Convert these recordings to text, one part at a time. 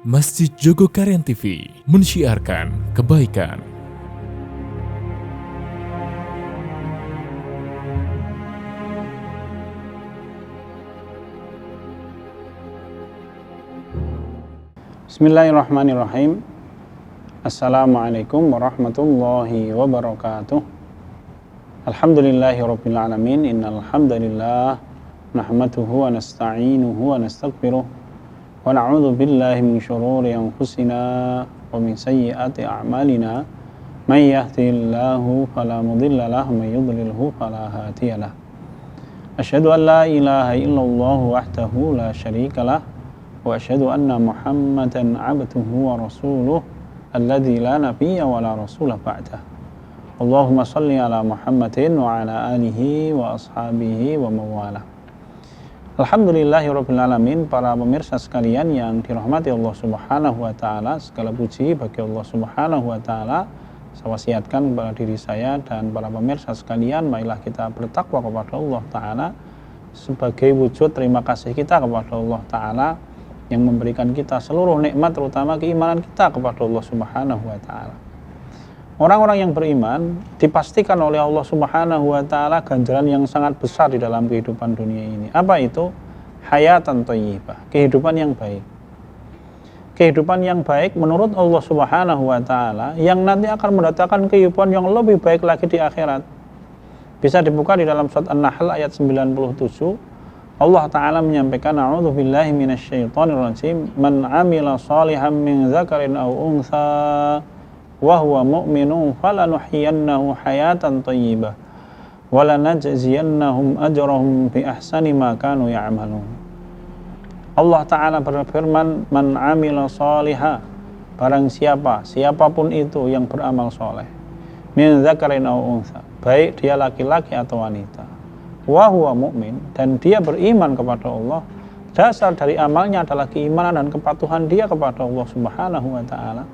Masjid Jogokarian TV mensyiarkan kebaikan. Bismillahirrahmanirrahim. Assalamualaikum warahmatullahi wabarakatuh. Alhamdulillahirabbil alamin. Innal hamdalillah nahmaduhu wa nasta'inuhu wa nastaghfiruh wa na'udzu billahi min shururi anfusina wa min sayyiati a'malina. May yahdihillahu fala mudilla lahu wa may yudlilhu fala hadiyalah. Asyhadu an la ilaha illallah wahdahu la syarikalah wa asyhadu anna Muhammadan 'abduhu wa rasuluh alladzi la nabiyya wa la rasula ba'dah. Allahumma shalli ala Muhammadin wa ala alihi wa ashabihi wa mawalah. Alhamdulillahirabbil alamin. Para pemirsa sekalian yang dirahmati Allah Subhanahu wa taala, segala puji bagi Allah Subhanahu wa taala. Saya wasiatkan kepada diri saya dan para pemirsa sekalian, marilah kita bertakwa kepada Allah taala sebagai wujud terima kasih kita kepada Allah taala yang memberikan kita seluruh nikmat, terutama keimanan kita kepada Allah Subhanahu wa taala. Orang-orang yang beriman dipastikan oleh Allah Subhanahu wa taala ganjaran yang sangat besar di dalam kehidupan dunia ini. Apa itu? Hayatan thayyibah, kehidupan yang baik. Kehidupan yang baik menurut Allah Subhanahu wa taala yang nanti akan mendatangkan kehidupan yang lebih baik lagi di akhirat. Bisa dibuka di dalam surat An-Nahl ayat 97. Allah Ta'ala menyampaikan, a'udzubillahi minasyaitonirrajim, man 'amila shalihan min dzakarin aw untha wa huwa mu'minun falanuhyiyannahu hayatan thayyibah wa lanajziyannahum ajrahum bi ahsani ma kanu ya'malun. Allah Ta'ala berfirman, man 'amila shaliha, barang siapapun itu yang beramal soleh, min dzakarin aw untha, baik dia laki-laki atau wanita, wa huwa mu'min, dan dia beriman kepada Allah. Dasar dari amalnya adalah keimanan dan kepatuhan dia kepada Allah Subhanahu wa taala.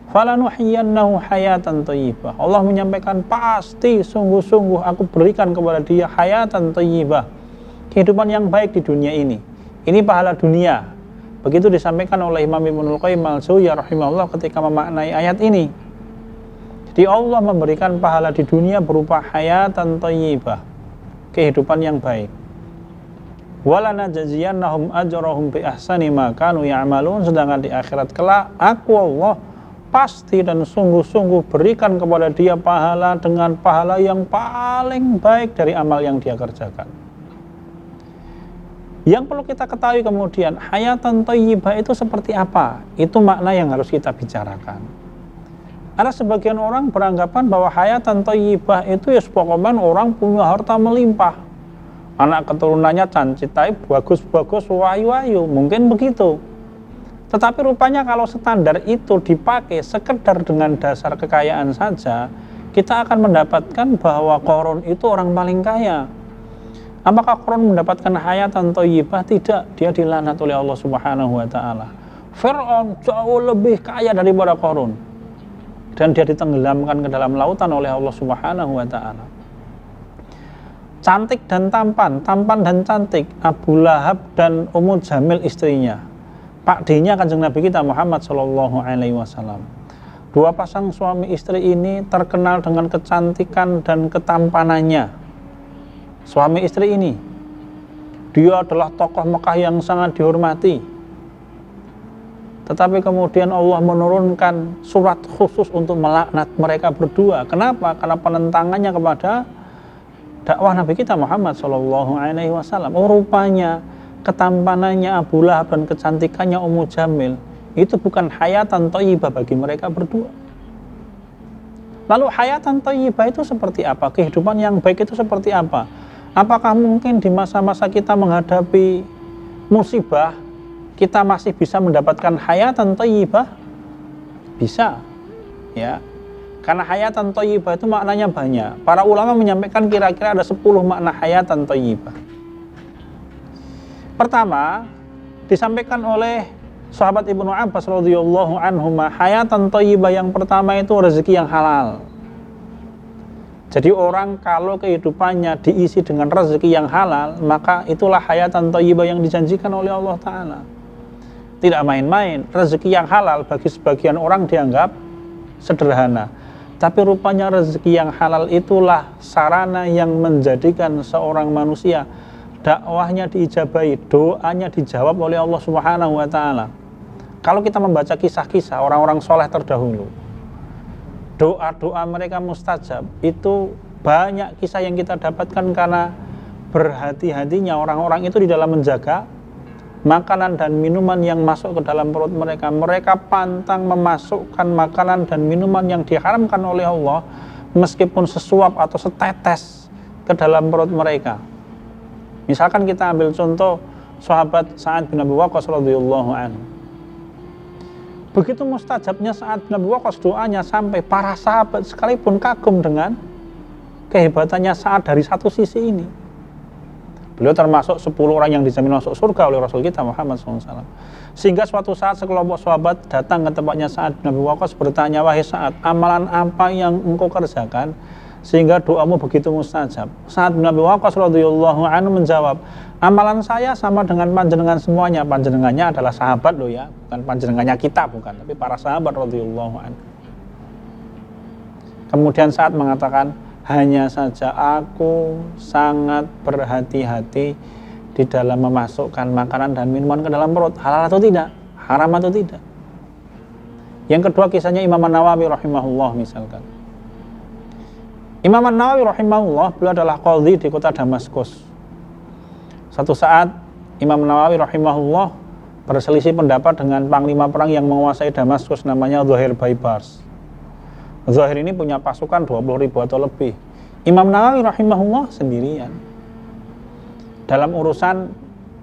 Falanuhyiyannahu hayatan thayyibah. Allah menyampaikan, pasti sungguh-sungguh aku berikan kepada dia hayatan thayyibah, kehidupan yang baik di dunia ini. Ini pahala dunia. Begitu disampaikan oleh Imam Ibnul Qayyim al-Jauziyah rahimahullah ketika memaknai ayat ini. Jadi Allah memberikan pahala di dunia berupa hayatan thayyibah, kehidupan yang baik. Walanajziyannahum ajrahum bi ahsani ma kanu ya'malun. Sedangkan di akhirat kelak aku Allah pasti dan sungguh-sungguh berikan kepada dia pahala dengan pahala yang paling baik dari amal yang dia kerjakan. Yang perlu kita ketahui kemudian, hayatan thayyibah itu seperti apa? Itu makna yang harus kita bicarakan. Ada sebagian orang beranggapan bahwa hayatan thayyibah itu ya pokoknya orang punya harta melimpah, anak keturunannya cancitai, bagus-bagus, wayu-wayu, mungkin begitu. Tetapi rupanya kalau standar itu dipakai sekedar dengan dasar kekayaan saja, kita akan mendapatkan bahwa Qarun itu orang paling kaya. Apakah Qarun mendapatkan hayatan thayyibah? Tidak, dia dilaknat oleh Allah Subhanahu wa taala. Fir'aun jauh lebih kaya daripada Qarun, dan dia ditenggelamkan ke dalam lautan oleh Allah Subhanahu wa taala. Cantik dan tampan, tampan dan cantik, Abu Lahab dan Ummu Jamil istrinya, Pak D-nya Kanjeng Nabi kita Muhammad sallallahu alaihi wasallam. Dua pasang suami istri ini terkenal dengan kecantikan dan ketampanannya. Suami istri ini, dia adalah tokoh Mekah yang sangat dihormati. Tetapi kemudian Allah menurunkan surat khusus untuk melaknat mereka berdua. Kenapa? Karena penentangannya kepada dakwah Nabi kita Muhammad sallallahu alaihi wasallam. Oh, rupanya ketampanannya Abu Lahab dan kecantikannya Ummu Jamil itu bukan hayatan thayyibah bagi mereka berdua. Lalu hayatan thayyibah itu seperti apa? Kehidupan yang baik itu seperti apa? Apakah mungkin di masa-masa kita menghadapi musibah kita masih bisa mendapatkan hayatan thayyibah? Bisa, ya. Karena hayatan thayyibah itu maknanya banyak. Para ulama menyampaikan kira-kira ada 10 makna hayatan thayyibah. Pertama, disampaikan oleh sahabat Ibnu Abbas radhiyallahu anhuma, hayatan thayyibah yang pertama itu rezeki yang halal. Jadi orang kalau kehidupannya diisi dengan rezeki yang halal, maka itulah hayatan thayyibah yang dijanjikan oleh Allah Ta'ala. Tidak main-main. Rezeki yang halal bagi sebagian orang dianggap sederhana. Tapi rupanya rezeki yang halal itulah sarana yang menjadikan seorang manusia dakwahnya diijabahi, doanya dijawab oleh Allah Subhanahu wa taala. Kalau kita membaca kisah-kisah orang-orang soleh terdahulu, doa-doa mereka mustajab, itu banyak kisah yang kita dapatkan karena berhati-hatinya orang-orang itu di dalam menjaga makanan dan minuman yang masuk ke dalam perut mereka. Mereka pantang memasukkan makanan dan minuman yang diharamkan oleh Allah meskipun sesuap atau setetes ke dalam perut mereka. Misalkan kita ambil contoh sahabat Sa'ad bin Abi Waqqas radhiyallahu anhu. Begitu mustajabnya Sa'ad bin Abi Waqqas doanya sampai para sahabat sekalipun kagum dengan kehebatannya Sa'ad dari satu sisi ini. Beliau termasuk 10 orang yang dijamin masuk surga oleh Rasul kita Muhammad SAW. Sehingga suatu saat sekelompok sahabat datang ke tempatnya Sa'ad bin Abi Waqqas bertanya, "Wahai Sa'ad, amalan apa yang engkau kerjakan sehingga doamu begitu mustajab?" Sa'ad bin Abi Waqqas radhiyallahu anhu menjawab, "Amalan saya sama dengan panjenengan semuanya." Panjenengannya adalah sahabat loh ya, bukan panjenengannya kita, bukan, tapi para sahabat radhiyallahu anhu. Kemudian Sa'ad mengatakan, "Hanya saja aku sangat berhati-hati di dalam memasukkan makanan dan minuman ke dalam perut, halal atau tidak, haram atau tidak." Yang kedua kisahnya Imam An-Nawawi rahimahullah misalkan. Imam An-Nawawi rahimahullah beliau adalah qadhi di kota Damaskus. Satu saat Imam Nawawi rahimahullah berselisih pendapat dengan panglima perang yang menguasai Damaskus namanya Zuhair Baibars. Zuhair ini punya pasukan 20.000 atau lebih. Imam Nawawi rahimahullah sendirian dalam urusan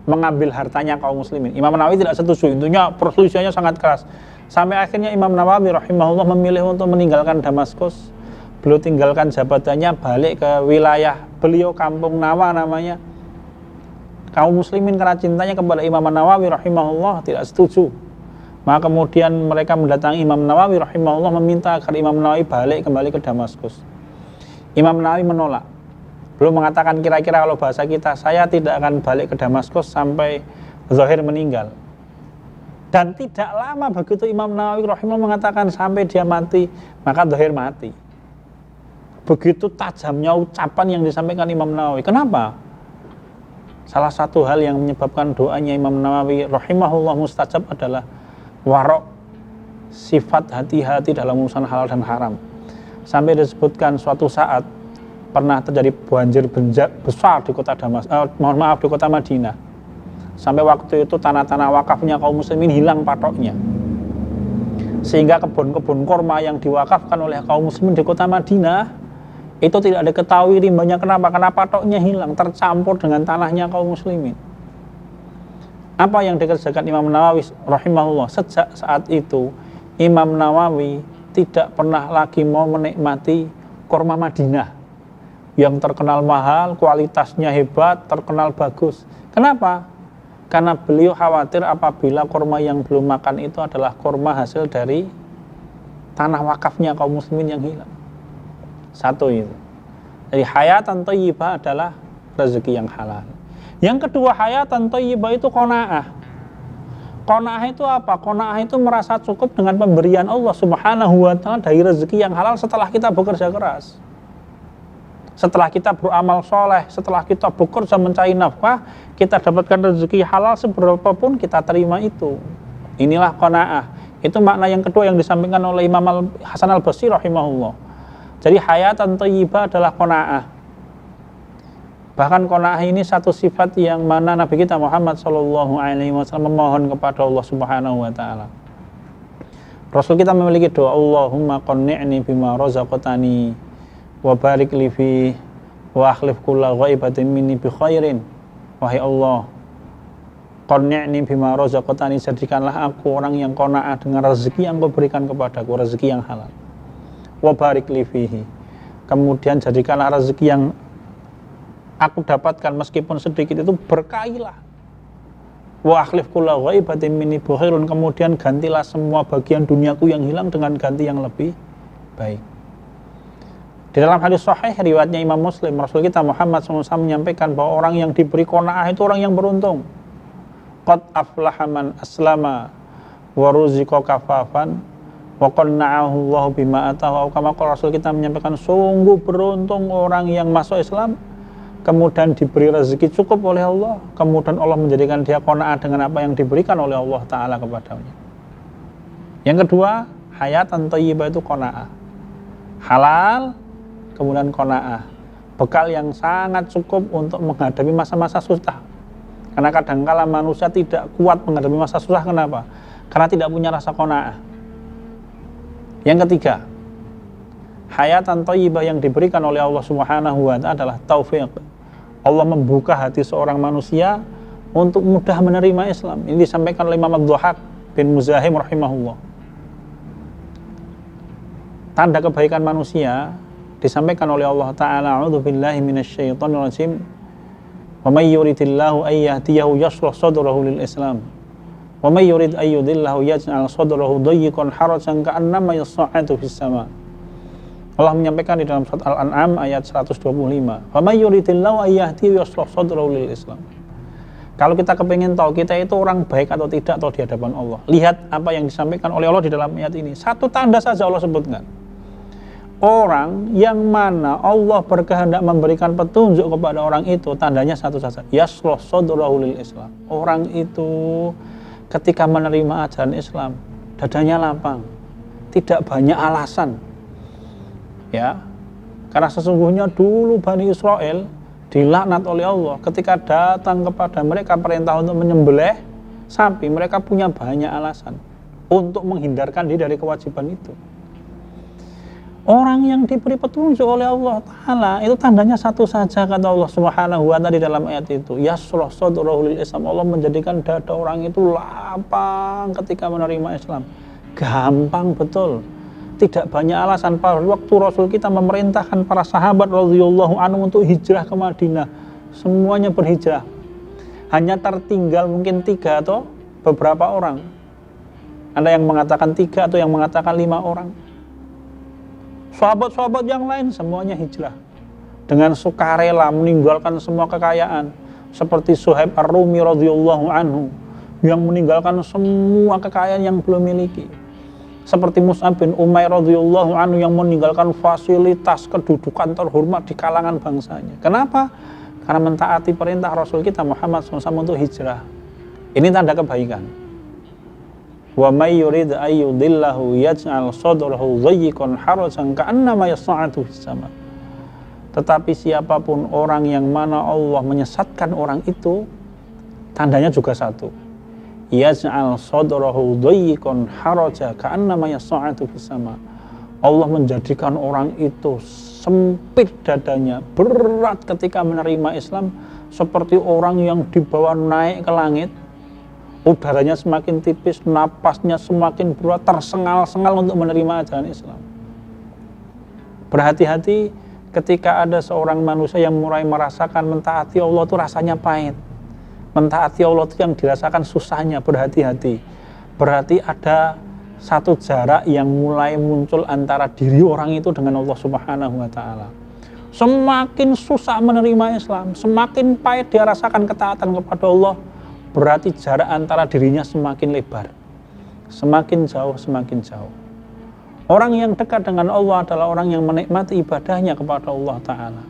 mengambil hartanya kaum muslimin. Imam Nawawi tidak setuju, intinya perselisihannya sangat keras. Sampai akhirnya Imam Nawawi rahimahullah memilih untuk meninggalkan Damaskus. Beliau tinggalkan jabatannya, balik ke wilayah beliau, kampung Nawa namanya. Kaum muslimin karena cintanya kepada Imam Nawawi rahimahullah tidak setuju. Maka kemudian mereka mendatangi Imam Nawawi rahimahullah meminta agar Imam Nawawi balik kembali ke Damaskus. Imam Nawawi menolak. Beliau mengatakan, kira-kira kalau bahasa kita, saya tidak akan balik ke Damaskus sampai Zuhair meninggal. Dan tidak lama begitu Imam Nawawi rahimahullah mengatakan sampai dia mati, maka Zuhair mati. Begitu tajamnya ucapan yang disampaikan Imam Nawawi. Kenapa? Salah satu hal yang menyebabkan doanya Imam Nawawi rahimahullah mustajab adalah warok, sifat hati-hati dalam urusan halal dan haram. Sampai disebutkan suatu saat pernah terjadi banjir besar di kota di kota Madinah. Sampai waktu itu tanah-tanah wakafnya kaum muslimin hilang patoknya. Sehingga kebun-kebun kurma yang diwakafkan oleh kaum muslimin di kota Madinah itu tidak diketahui rimbanya. Kenapa? Karena patoknya hilang, tercampur dengan tanahnya kaum muslimin. Apa yang dikerjakan Imam Nawawi rahimahullah? Sejak saat itu Imam Nawawi tidak pernah lagi mau menikmati kurma Madinah yang terkenal mahal, kualitasnya hebat, terkenal bagus. Kenapa? Karena beliau khawatir apabila kurma yang belum makan itu adalah kurma hasil dari tanah wakafnya kaum muslimin yang hilang. Satu itu. Jadi hayatan thayyibah adalah rezeki yang halal. Yang kedua, hayatan thayyibah itu qanaah. Qanaah itu apa? Qanaah itu merasa cukup dengan pemberian Allah Subhanahu wa taala dari rezeki yang halal setelah kita bekerja keras. Setelah kita beramal soleh, setelah kita bekerja mencari nafkah, kita dapatkan rezeki halal seberapapun kita terima itu. Inilah qanaah. Itu makna yang kedua yang disampaikan oleh Imam Hasan Al-Basri rahimahullah. Jadi hayatan thayyibah adalah qanaah. Bahkan qanaah ini satu sifat yang mana Nabi kita Muhammad SAW memohon kepada Allah Subhanahu wa taala. Rasul kita memiliki doa, Allahumma qanni'ni bima razaqtani wa barik li fi wa akhlif kulla ghaibatin minni bi khairin. Wahai Allah, qanni'ni bima razaqtani, jadikanlah aku orang yang qanaah dengan rezeki yang Kau berikan kepadaku, rezeki yang halal. Wa barik li fihi, kemudian jadikanlah rezeki yang aku dapatkan meskipun sedikit itu berkailah. Wa akhlif kulla ghaibatin minni bi khairin, kemudian gantilah semua bagian duniaku yang hilang dengan ganti yang lebih baik. Di dalam hadis sahih riwayatnya Imam Muslim, Rasul kita Muhammad SAW menyampaikan bahwa orang yang diberi qanaah itu orang yang beruntung. qad aflaha man aslama wa ruziqa kafafan wa qanna'ahu Allahu bima atahu. Kama Rasul kita menyampaikan, sungguh beruntung orang yang masuk Islam kemudian diberi rezeki cukup oleh Allah, kemudian Allah menjadikan dia qanaah dengan apa yang diberikan oleh Allah Ta'ala kepadanya. Yang kedua, hayatan thayyibah itu qanaah, halal kemudian qanaah, bekal yang sangat cukup untuk menghadapi masa-masa susah. Karena kadangkala manusia tidak kuat menghadapi masa susah. Kenapa? Karena tidak punya rasa qanaah. Yang ketiga, hayatan thayyibah yang diberikan oleh Allah Subhanahu wa ta'ala adalah taufik. Allah membuka hati seorang manusia untuk mudah menerima Islam. Ini disampaikan oleh Imam Ad-Dhahhak bin Muzahim rahimahullah. Tanda kebaikan manusia disampaikan oleh Allah Ta'ala, a'udzubillahi minasyaitonirrajim, wa may yuridillahu ay yahdiyahu yashrah sadrahu lil Islam wa may yurid ay yudillahu yaj'al sadrahu dayyiqan harajan ka'annama yas'adu fis sama'. Allah menyampaikan di dalam surat Al-An'am ayat 125, wa may yuridillahu ay yahdiyahu yashrah sadrahu lil Islam. Kalau kita kepingin tahu kita itu orang baik atau tidak atau di hadapan Allah, lihat apa yang disampaikan oleh Allah di dalam ayat ini. Satu tanda saja Allah sebutkan. Orang yang mana Allah berkehendak memberikan petunjuk kepada orang itu, tandanya satu saja, yashrah sadrahu lil Islam. Orang itu ketika menerima ajaran Islam, dadanya lapang, tidak banyak alasan. Ya, karena sesungguhnya dulu Bani Israel dilaknat oleh Allah ketika datang kepada mereka perintah untuk menyembelih sapi, mereka punya banyak alasan untuk menghindarkan diri dari kewajiban itu. Orang yang diberi petunjuk oleh Allah Ta'ala itu tandanya satu saja, kata Allah Subhanahu wa ta'ala di dalam ayat itu, yashrah sadrahu lil Islam. Allah menjadikan dada orang itu lapang ketika menerima Islam, gampang betul, tidak banyak alasan. Pada waktu Rasul kita memerintahkan para sahabat radhiyallahu anhum untuk hijrah ke Madinah, semuanya berhijrah. Hanya tertinggal mungkin 3 atau beberapa orang. Ada yang mengatakan 3 atau yang mengatakan 5 orang. Sahabat-sahabat yang lain semuanya hijrah dengan sukarela meninggalkan semua kekayaan, seperti Suhaib Ar-Rumi radhiyallahu anhu yang meninggalkan semua kekayaan yang belum miliki, seperti Mus'ab bin Umair radhiyallahu anhu yang meninggalkan fasilitas kedudukan terhormat di kalangan bangsanya. Kenapa? Karena mentaati perintah Rasul kita Muhammad SAW untuk hijrah. Ini tanda kebaikan. Wa may yurid ay yudillahu yaj'al sadrahu dayyiqan harajan ka'annama yas'adu fis sama'. Tetapi siapapun orang yang mana Allah menyesatkan orang itu, tandanya juga satu, yaj'al sadrahu dayyiqan haraja ka'annama yas'adu fis sama'. Allah menjadikan orang itu sempit dadanya, berat ketika menerima Islam, seperti orang yang dibawa naik ke langit. Udaranya semakin tipis, napasnya semakin berat, tersengal-sengal untuk menerima ajaran Islam. Berhati-hati ketika ada seorang manusia yang mulai merasakan mentaati Allah itu rasanya pahit. Mentaati Allah itu yang dirasakan susahnya, berhati-hati. Berarti ada satu jarak yang mulai muncul antara diri orang itu dengan Allah Subhanahu wa ta'ala. Semakin susah menerima Islam, semakin pahit dia rasakan ketaatan kepada Allah, berarti jarak antara dirinya semakin lebar, semakin jauh, semakin jauh. Orang yang dekat dengan Allah adalah orang yang menikmati ibadahnya kepada Allah Ta'ala.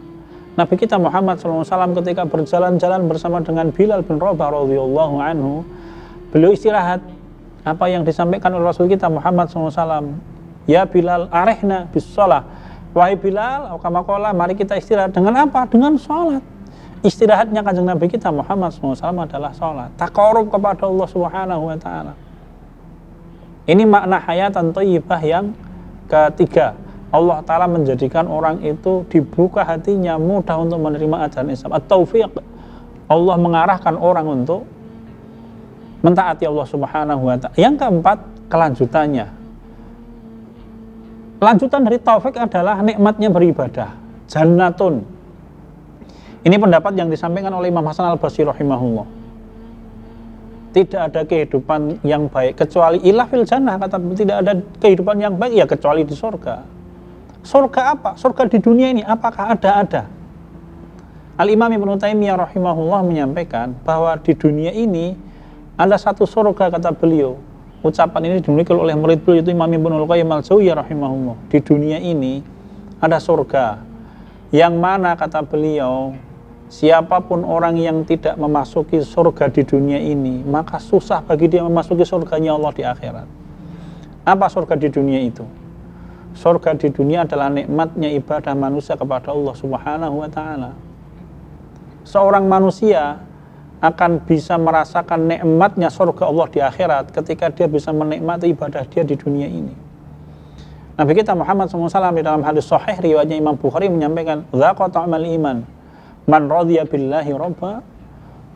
Nabi kita Muhammad SAW ketika berjalan-jalan bersama dengan Bilal bin Rabah radhiyallahu anhu, beliau istirahat. Apa yang disampaikan oleh Rasul kita Muhammad SAW, ya Bilal arihna bis shalah. Wahai Bilal, kama-qala, mari kita istirahat. Dengan apa? Dengan sholat. Istirahatnya kanjeng Nabi kita Muhammad SAW adalah sholat, taqarrub kepada Allah Subhanahu wa ta'ala. Ini makna hayatan thayyibah yang ketiga. Allah Ta'ala menjadikan orang itu dibuka hatinya, mudah untuk menerima ajaran Islam. At-taufiq, Allah mengarahkan orang untuk mentaati Allah Subhanahu wa ta'ala. Yang keempat, kelanjutannya. Lanjutan dari taufik adalah nikmatnya beribadah, jannatun. Ini pendapat yang disampaikan oleh Imam Hasan Al-Basri rahimahullah. Tidak ada kehidupan yang baik kecuali illa fil jannah, kata tidak ada kehidupan yang baik ya kecuali di surga. Surga apa? Surga di dunia ini apakah ada? Al-Imam Ibnu Taimiyah rahimahullah menyampaikan bahwa di dunia ini Ada satu surga, kata beliau. Ucapan ini dimiliki oleh murid beliau, itu Imam Ibnul Qayyim al-Jauziyah rahimahullah. Di dunia ini ada surga, yang mana kata beliau, siapapun orang yang tidak memasuki surga di dunia ini, maka susah bagi dia memasuki surganya Allah di akhirat. Apa surga di dunia itu? Surga di dunia adalah nikmatnya ibadah manusia kepada Allah Subhanahu wa ta'ala. Seorang manusia akan bisa merasakan nikmatnya surga Allah di akhirat ketika dia bisa menikmati ibadah dia di dunia ini. Nabi kita Muhammad SAW di dalam hadis sahih riwayatnya Imam Bukhari menyampaikan, "Dzaqa ta'mal iman man radhiya billahi rabba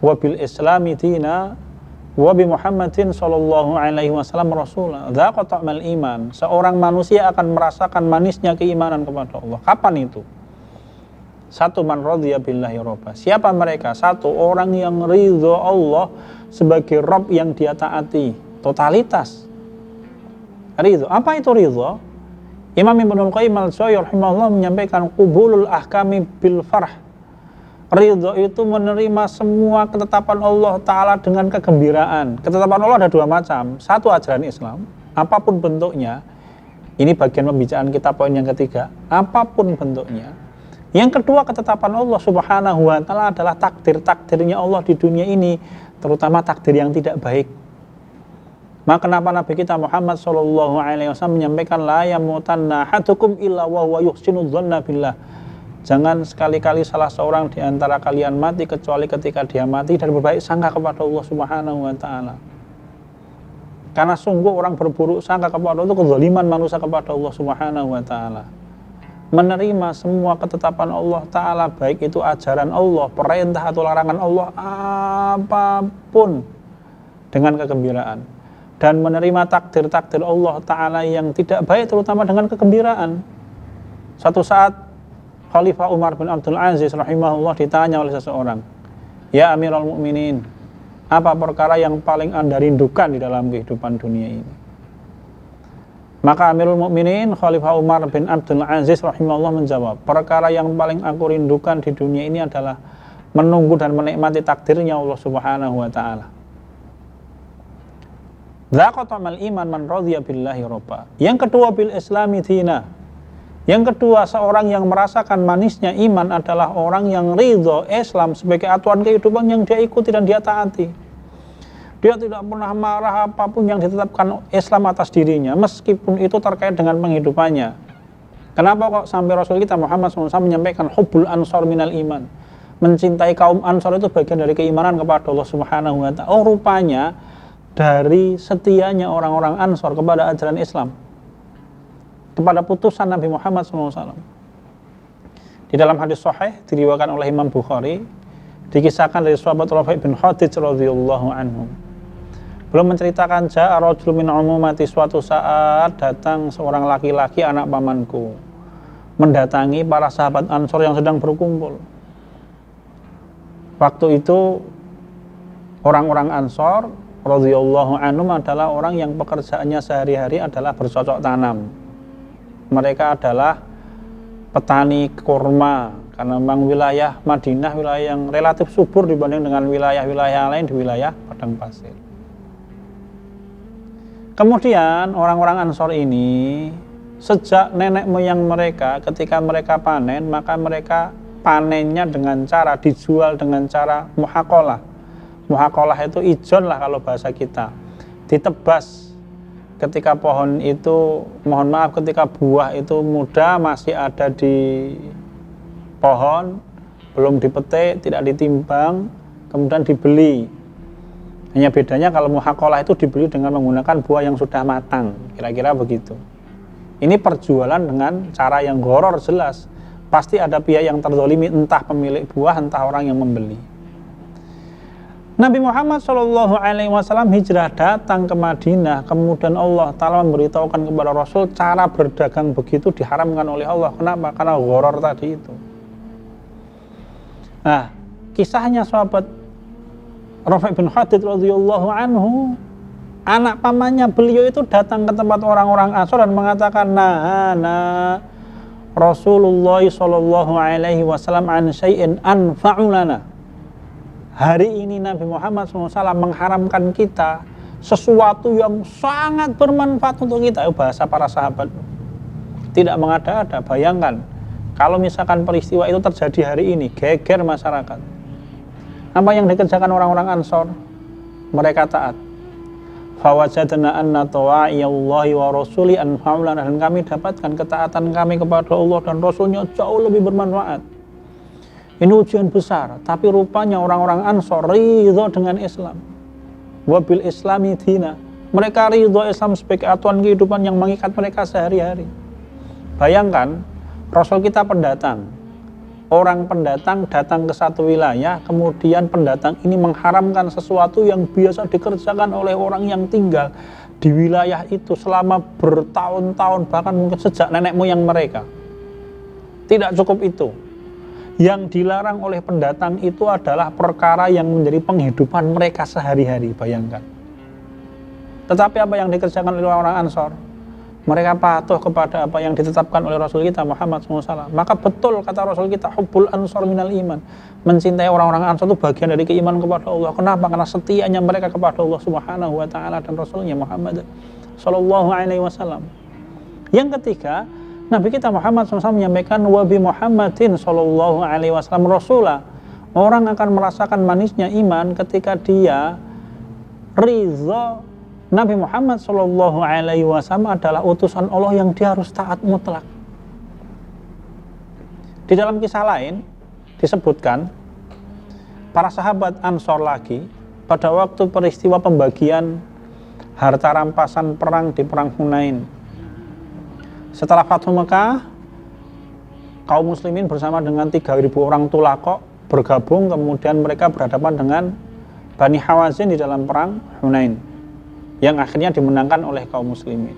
wa bil islami dina wa bi Muhammadin sallallahu alaihi wasallam rasulah." Dzaqa ta'mal iman. Seorang manusia akan merasakan manisnya keimanan kepada Allah. Kapan itu? Satu, man radhiya billahi rabba. Siapa mereka? Satu, orang yang ridho Allah sebagai Rabb yang dia taati. Totalitas. Ridho. Apa itu ridho? Imam Ibnul Qayyim al-Jauziyah rahimahullah menyampaikan qubulul ahkami bil farh. Ridho itu menerima semua ketetapan Allah Ta'ala dengan kegembiraan. Ketetapan Allah ada dua macam. Satu, ajaran Islam, apapun bentuknya. Ini bagian pembicaraan kita, poin yang ketiga. Apapun bentuknya. Yang kedua, ketetapan Allah Subhanahu wa Ta'ala adalah takdir-takdirnya Allah di dunia ini, terutama takdir yang tidak baik. Maka kenapa Nabi kita Muhammad SAW menyampaikan, la yamutanna ahadukum illa wa huwa yuhsinu dzanna billah. Jangan sekali-kali salah seorang di antara kalian mati kecuali ketika dia mati dan berbaik sangka kepada Allah Subhanahu wa ta'ala. Karena sungguh orang berburuk sangka kepada Allah itu kezaliman manusia kepada Allah Subhanahu wa ta'ala. Menerima semua ketetapan Allah Ta'ala, baik itu ajaran Allah, perintah atau larangan Allah, apapun, dengan kegembiraan. Dan menerima takdir-takdir Allah Ta'ala yang tidak baik terutama dengan kegembiraan. Suatu saat Khalifah Umar bin Abdul Aziz rahimahullah ditanya oleh seseorang, "Ya Amirul Mukminin, apa perkara yang paling Anda rindukan di dalam kehidupan dunia ini?" Maka Amirul Mukminin Khalifah Umar bin Abdul Aziz rahimahullah menjawab, "Perkara yang paling aku rindukan di dunia ini adalah menunggu dan menikmati takdirnya Allah Subhanahu wa ta'ala." Dzaqa ta'mal iman man radhiya billahi rabba. Yang kedua, bil islami dina. Yang kedua, seorang yang merasakan manisnya iman adalah orang yang ridho Islam sebagai aturan kehidupan yang dia ikuti dan dia taati. Dia tidak pernah marah apapun yang ditetapkan Islam atas dirinya, meskipun itu terkait dengan penghidupannya. Kenapa kok sampai Rasul kita Muhammad SAW menyampaikan hubbul ansor minal iman. Mencintai kaum ansor itu bagian dari keimanan kepada Allah Subhanahu wa ta'ala. Oh, rupanya dari setianya orang-orang ansor kepada ajaran Islam, kepada putusan Nabi Muhammad SAW. Di dalam hadis sahih diriwayatkan oleh Imam Bukhari, dikisahkan dari sahabat Rafi' bin Khadij radhiyallahu anhu. Belum menceritakan, ja'a rajulun min umumati, suatu saat datang seorang laki-laki anak pamanku mendatangi para sahabat Ansor yang sedang berkumpul. Waktu itu orang-orang Ansor radhiyallahu anhum adalah orang yang pekerjaannya sehari-hari adalah bercocok tanam. Mereka adalah petani kurma, karena memang wilayah Madinah wilayah yang relatif subur dibanding dengan wilayah-wilayah lain di wilayah padang pasir. Kemudian orang-orang Ansor ini sejak nenek moyang mereka ketika mereka panen, maka mereka panennya dengan cara dijual dengan cara muhaqalah. Muhaqalah itu ijon lah kalau bahasa kita. Ditebas ketika pohon itu, mohon maaf, ketika buah itu muda masih ada di pohon, belum dipetik, tidak ditimbang, kemudian dibeli. Hanya bedanya kalau muhaqalah itu dibeli dengan menggunakan buah yang sudah matang, kira-kira begitu. Ini perjualan dengan cara yang gharar jelas. Pasti ada pihak yang terzalimi, entah pemilik buah, entah orang yang membeli. Nabi Muhammad SAW hijrah datang ke Madinah, kemudian Allah Ta'ala memberitahukan kepada Rasul cara berdagang begitu diharamkan oleh Allah. Kenapa? Karena gharar tadi itu. Nah, kisahnya sahabat Rafi' bin Khadij radhiyallahu anhu, anak pamannya beliau itu datang ke tempat orang-orang Ansor dan mengatakan, "Nah, Rasulullah sallallahu alaihi wasallam an syai'in anfa'u lana." hari ini Nabi Muhammad SAW mengharamkan kita sesuatu yang sangat bermanfaat untuk kita. Bahasa para sahabat tidak mengada-ada. Bayangkan kalau misalkan peristiwa itu terjadi hari ini, geger masyarakat. Apa yang dikerjakan orang-orang Ansor? Mereka taat. Fawajadna anna tawa'iyallahi wa rasuli anfa'ulana, dan kami dapatkan ketaatan kami kepada Allah dan Rasulnya jauh lebih bermanfaat. Ini ujian besar, tapi rupanya orang-orang Ansor ridho dengan Islam. Wabil islami dina, mereka ridho Islam sebagai aturan kehidupan yang mengikat mereka sehari-hari. Bayangkan, Rasul kita pendatang, orang pendatang datang ke satu wilayah, kemudian pendatang ini mengharamkan sesuatu yang biasa dikerjakan oleh orang yang tinggal di wilayah itu selama bertahun-tahun, bahkan mungkin sejak nenek moyang mereka. Tidak cukup itu, yang dilarang oleh pendatang itu adalah perkara yang menjadi penghidupan mereka sehari-hari. Bayangkan. Tetapi apa yang dikerjakan oleh orang Ansor? Mereka patuh kepada apa yang ditetapkan oleh Rasul kita Muhammad SAW. Maka betul kata Rasul kita, hubbul ansor minal iman. Mencintai orang-orang Ansor itu bagian dari keimanan kepada Allah. Kenapa? Karena setianya mereka kepada Allah Subhanahu wa Ta'ala dan Rasulnya Muhammad Sallallahu Alaihi Wasallam. Yang ketiga, Nabi kita Muhammad SAW menyampaikan wabi Muhammadin Sallallahu Alaihi Wasallam Rasulah. Orang akan merasakan manisnya iman ketika dia ridho Nabi Muhammad Sallallahu Alaihi Wasallam adalah utusan Allah yang dia harus taat mutlak. Di dalam kisah lain disebutkan para sahabat Ansor lagi pada waktu peristiwa pembagian harta rampasan perang di perang Hunain. Setelah Fathu Mekah, kaum muslimin bersama dengan 3.000 orang tulako bergabung, kemudian mereka berhadapan dengan Bani Hawazin di dalam perang Hunain yang akhirnya dimenangkan oleh kaum muslimin.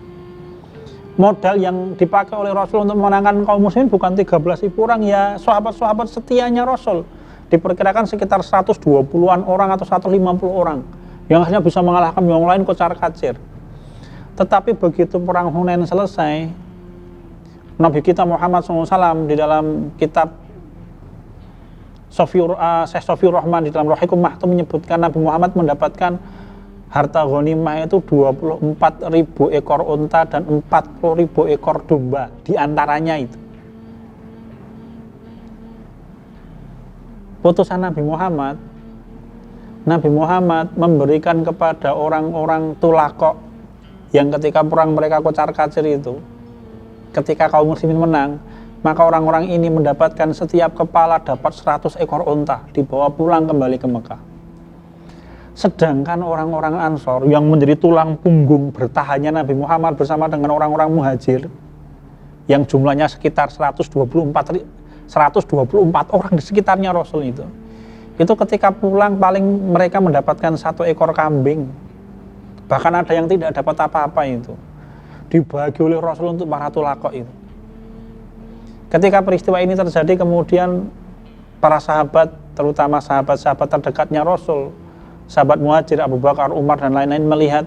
Modal yang dipakai oleh Rasul untuk memenangkan kaum muslimin bukan 13.000 orang, ya sahabat-sahabat setianya Rasul. Diperkirakan sekitar 120-an orang atau 150 orang yang akhirnya bisa mengalahkan yang lain kocar-kacir. Tetapi begitu perang Hunain selesai, Nabi kita Muhammad SAW di dalam kitab Syekh Sofiur Rahman di dalam Rohikum Mahtum menyebutkan Nabi Muhammad mendapatkan harta ghanimah itu 24.000 ekor unta dan 40.000 ekor domba di antaranya itu. Putusan Nabi Muhammad memberikan kepada orang-orang tulako yang ketika perang mereka kocar-kacir itu, ketika kaum muslimin menang, maka orang-orang ini mendapatkan setiap kepala dapat 100 ekor unta dibawa pulang kembali ke Mekah. Sedangkan orang-orang Ansor yang menjadi tulang punggung bertahannya Nabi Muhammad bersama dengan orang-orang Muhajir yang jumlahnya sekitar 124 orang di sekitarnya Rasul itu ketika pulang paling mereka mendapatkan 1 ekor kambing, bahkan ada yang tidak dapat apa-apa itu, dibagi oleh Rasul untuk para tulako itu. Ketika peristiwa ini terjadi, kemudian para sahabat, terutama sahabat-sahabat terdekatnya Rasul, sahabat Muhajir, Abu Bakar, Umar dan lain-lain melihat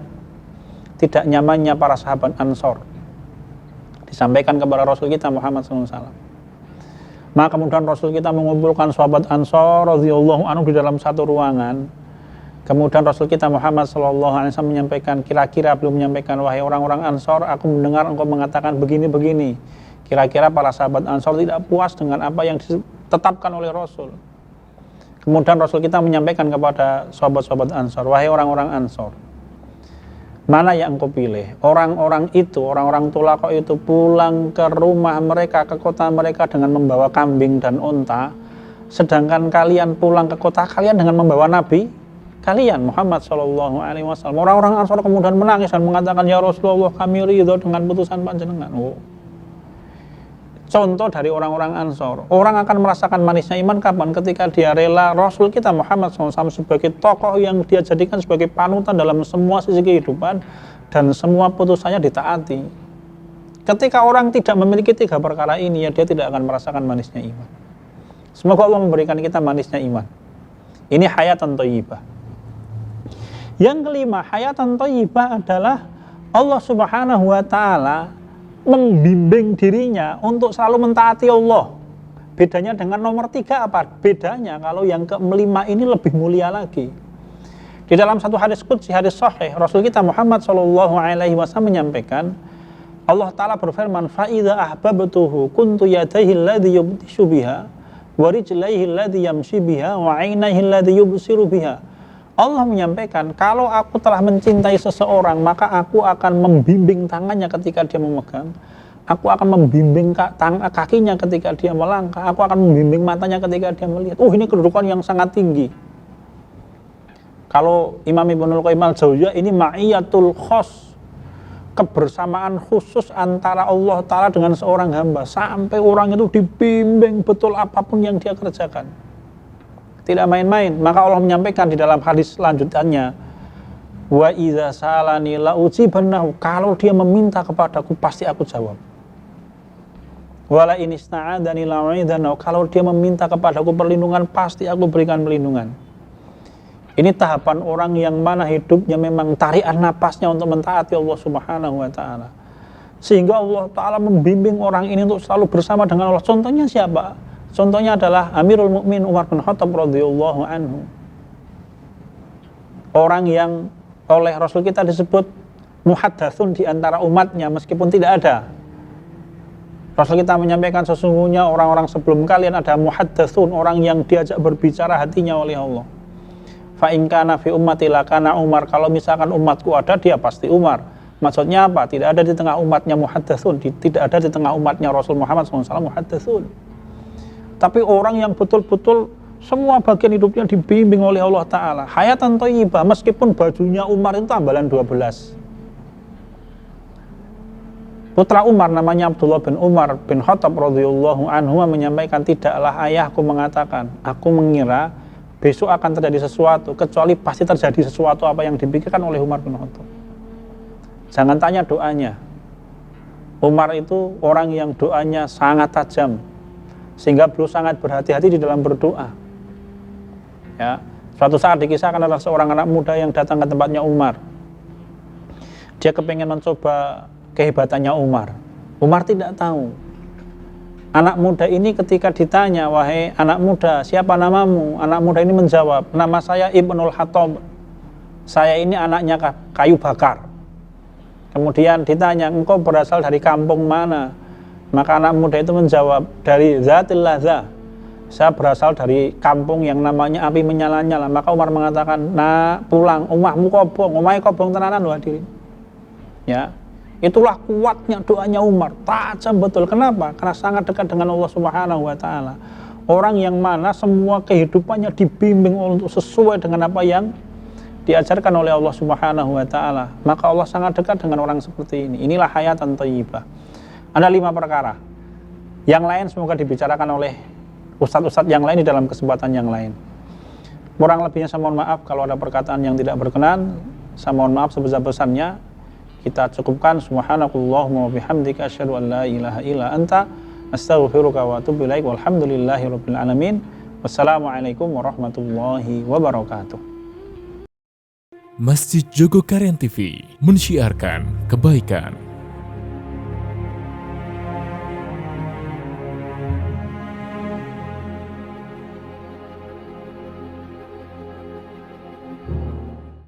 tidak nyamannya para sahabat Ansor, disampaikan kepada Rasul kita Muhammad SAW. Maka kemudian Rasul kita mengumpulkan sahabat Ansor radhiyallahu anhu di dalam satu ruangan. Kemudian Rasul kita Muhammad SAW menyampaikan, kira-kira belum menyampaikan, wahai orang-orang Ansor, aku mendengar engkau mengatakan begini-begini. Kira-kira para sahabat Ansor tidak puas dengan apa yang ditetapkan oleh Rasul. Kemudian Rasul kita menyampaikan kepada sahabat-sahabat Ansor, wahai orang-orang Ansor, mana yang engkau pilih? Orang-orang itu, orang-orang tulako itu pulang ke rumah mereka, ke kota mereka dengan membawa kambing dan unta, sedangkan kalian pulang ke kota kalian dengan membawa Nabi kalian Muhammad Sallallahu Alaihi Wasallam. Orang-orang Ansor kemudian menangis dan mengatakan, ya Rasulullah, kami ridho dengan putusan panjenengan. Contoh dari orang-orang Ansor, orang akan merasakan manisnya iman kapan? Ketika dia rela Rasul kita Muhammad SAW sebagai tokoh yang dia jadikan sebagai panutan dalam semua sisi kehidupan dan semua putusannya ditaati. Ketika orang tidak memiliki 3 perkara ini, ya dia tidak akan merasakan manisnya iman. Semoga Allah memberikan kita manisnya iman. Ini hayatan thayyibah. Yang kelima, hayatan thayyibah adalah Allah Subhanahu wa Ta'ala membimbing dirinya untuk selalu mentaati Allah Bedanya dengan nomor 3 apa? Bedanya kalau yang ke-5 ini lebih mulia lagi. Di dalam satu hadis qudsi, hadis sahih, Rasul kita Muhammad SAW menyampaikan, Allah Ta'ala berfirman, فَإِذَا أَحْبَبْتُهُ كُنْتُ يَدَيْهِ الَّذِي يُبْتِشُ بِهَا وَرِجْلَيْهِ الَّذِي يَمْشِي بِهَا وَعَيْنَيْهِ الَّذِي يُبْصِرُ بِهَا. Allah menyampaikan, kalau aku telah mencintai seseorang, maka aku akan membimbing tangannya ketika dia memegang, aku akan membimbing kakinya ketika dia melangkah, aku akan membimbing matanya ketika dia melihat. Ini kedudukan yang sangat tinggi. Kalau Imam Ibnul Qayyim al-Jauziyah, ini ma'iyatul khos, kebersamaan khusus antara Allah Ta'ala dengan seorang hamba, sampai orang itu dibimbing betul apapun yang dia kerjakan, tidak main-main. Maka Allah menyampaikan di dalam hadis selanjutnya, wa idza salani la ujibannahu, kalau dia meminta kepadaku pasti aku jawab. Wala in ista'adani la u'idhanahu, kalau dia meminta kepadaku perlindungan pasti aku berikan perlindungan. Ini tahapan orang yang mana hidupnya memang tarikan napasnya untuk mentaati Allah Subhanahu wa Ta'ala, sehingga Allah Ta'ala membimbing orang ini untuk selalu bersama dengan Allah. Contohnya siapa? Contohnya adalah Amirul Mukminin Umar bin Khattab radhiyallahu anhu, orang yang oleh Rasul kita disebut muhaddatsun di antara umatnya, meskipun tidak ada. Rasul kita menyampaikan, sesungguhnya orang-orang sebelum kalian ada muhaddatsun, orang yang diajak berbicara hatinya oleh Allah. Fa in kana fi ummati lakana Umar, kalau misalkan umatku ada, dia pasti Umar. Maksudnya apa? Tidak ada di tengah umatnya muhaddatsun, tidak ada di tengah umatnya Rasul Muhammad SAW muhaddatsun. Tapi orang yang betul-betul semua bagian hidupnya dibimbing oleh Allah Ta'ala, hayatan thayyibah, meskipun bajunya Umar itu tambalan 12. Putra Umar namanya Abdullah bin Umar bin Khattab radhiyallahu anhu menyampaikan, tidaklah ayahku mengatakan, aku mengira besok akan terjadi sesuatu, kecuali pasti terjadi sesuatu apa yang dipikirkan oleh Umar bin Khattab. Jangan tanya doanya. Umar itu orang yang doanya sangat tajam, sehingga beliau sangat berhati-hati di dalam berdoa. Ya, suatu saat dikisahkan adalah seorang anak muda yang datang ke tempatnya Umar. Dia kepengen mencoba kehebatannya Umar. Umar tidak tahu. Anak muda ini ketika ditanya, wahai anak muda, siapa namamu? Anak muda ini menjawab, nama saya Ibnul Khattab. Saya ini anaknya kayu bakar. Kemudian ditanya, engkau berasal dari kampung mana? Maka anak muda itu menjawab, dari Zatil Lahza. Saya berasal dari kampung yang namanya api menyala-nyala. Maka Umar mengatakan, nah pulang, omahmu kobong, omahnya kobong tenanan loh hadirin. Ya, itulah kuatnya doanya Umar, tajam betul. Kenapa? Karena sangat dekat dengan Allah Subhanahu wa Ta'ala. Orang yang mana semua kehidupannya dibimbing untuk sesuai dengan apa yang diajarkan oleh Allah Subhanahu wa Ta'ala. Maka Allah sangat dekat dengan orang seperti ini. Inilah hayatan thayyibah. Ada 5 perkara. Yang lain semoga dibicarakan oleh ustadz-ustadz yang lain di dalam kesempatan yang lain. Kurang lebihnya saya mohon maaf kalau ada perkataan yang tidak berkenan. Saya mohon maaf sebesar-besarnya. Kita cukupkan. Subhanakallahumma wa bihamdika asyhadu an la ilaha illa anta astaghfiruka wa atubu ilaik. Walhamdulillahirabbil alamin. Wassalamualaikum warahmatullahi wabarakatuh. Masjid Jogokarian TV mensyiarkan kebaikan.